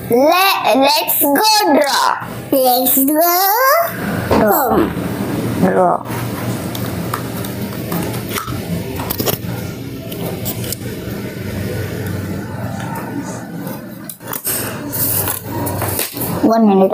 Let's go draw. Let's go Draw. One minute.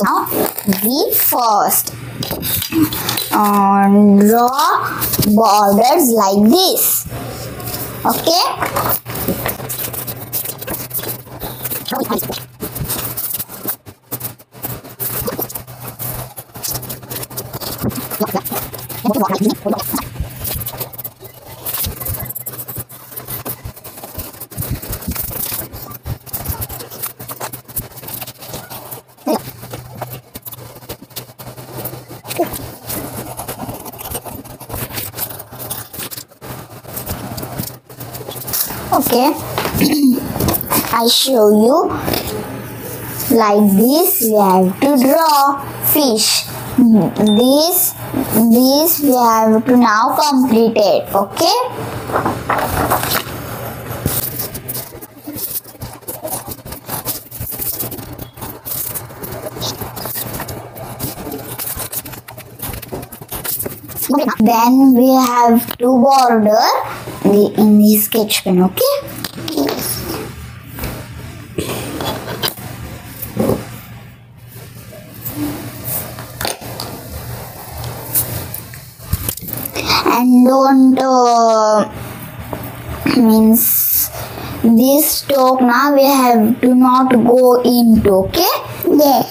Now we first draw borders like this. Okay. Okay, I show you. Like this, we have to draw fish. This we have to now complete it. Okay. Then we have to border in the sketch pen, okay? And don't means this stroke now we have to not go into, okay? Yeah.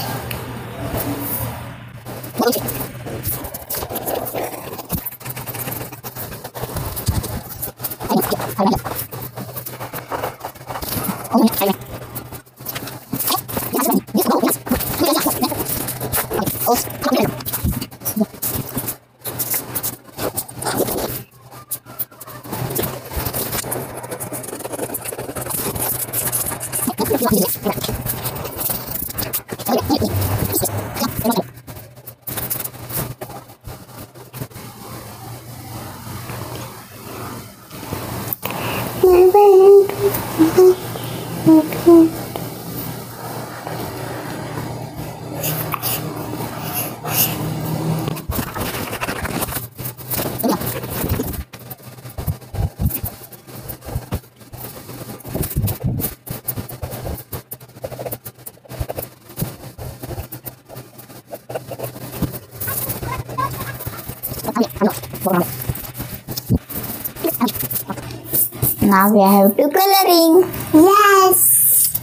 Now we have to coloring. Yes.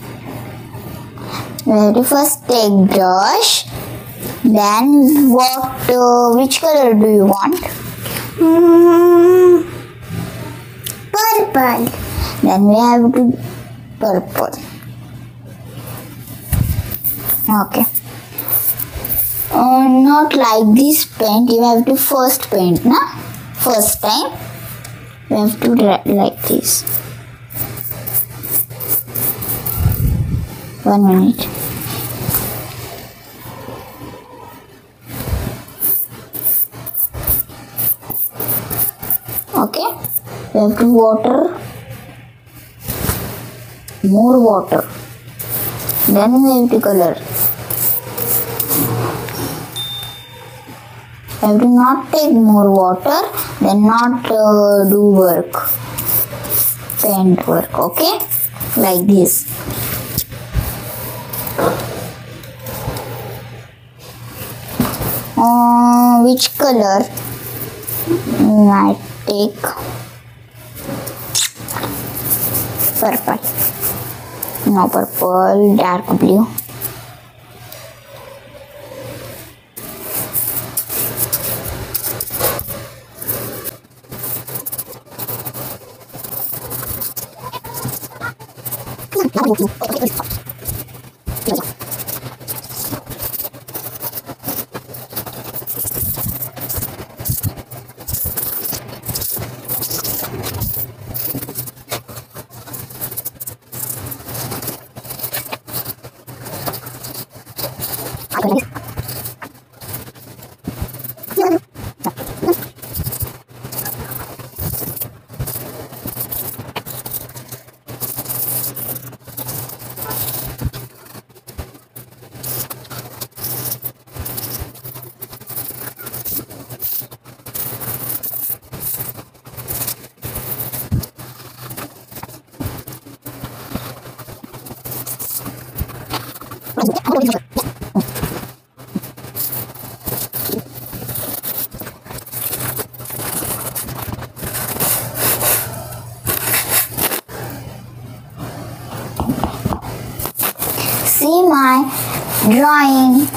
We have to first take brush. Then which color do you want? Purple. Then we have to purple. Okay. Not like this paint. You have to first paint, na? First time. We have to like this. 1 minute. Okay. We have to water. More water. Then we have to color. We have to not take more water, then not do work, paint work, okay? Like this. Which color? I take purple. No, purple, dark blue. See my drawing.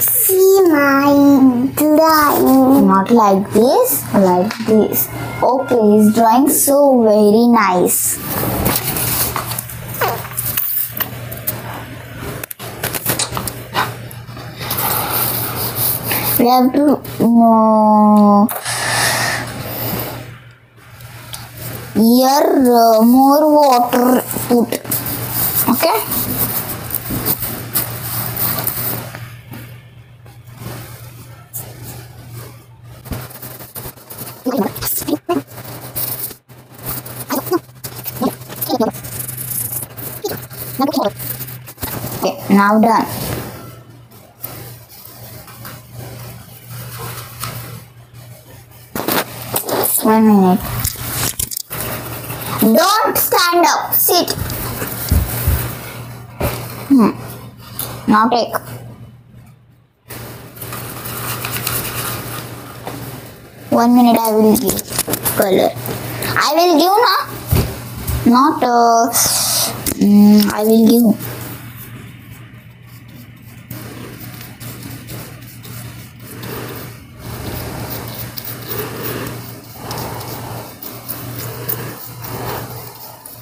See my drawing. Not like this, like this. Okay, his drawing so very nice. We have to here more water put. Okay. Okay, now done. One minute. Don't stand up. Sit. Now take. One minute I will give color. I will give na. Not I will give.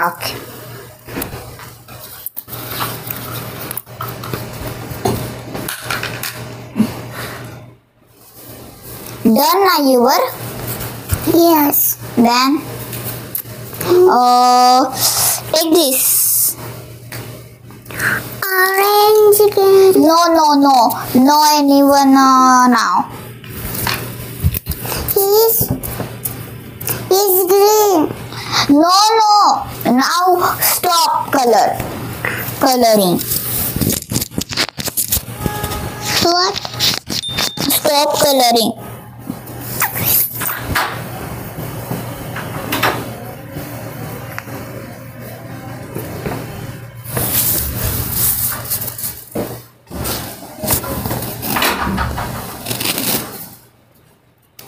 Okay. Done na your? Yes. Then take this. Orange again. No anyone now. He's green. No. Now stop coloring. What? Stop coloring.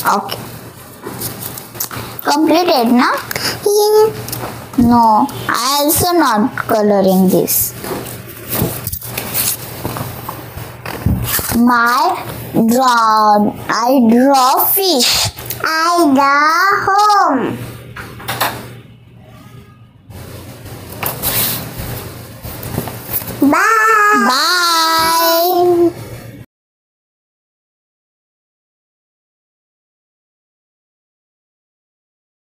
Okay. Completed, na? Yeah. No, I also not coloring this. I draw fish. I draw home.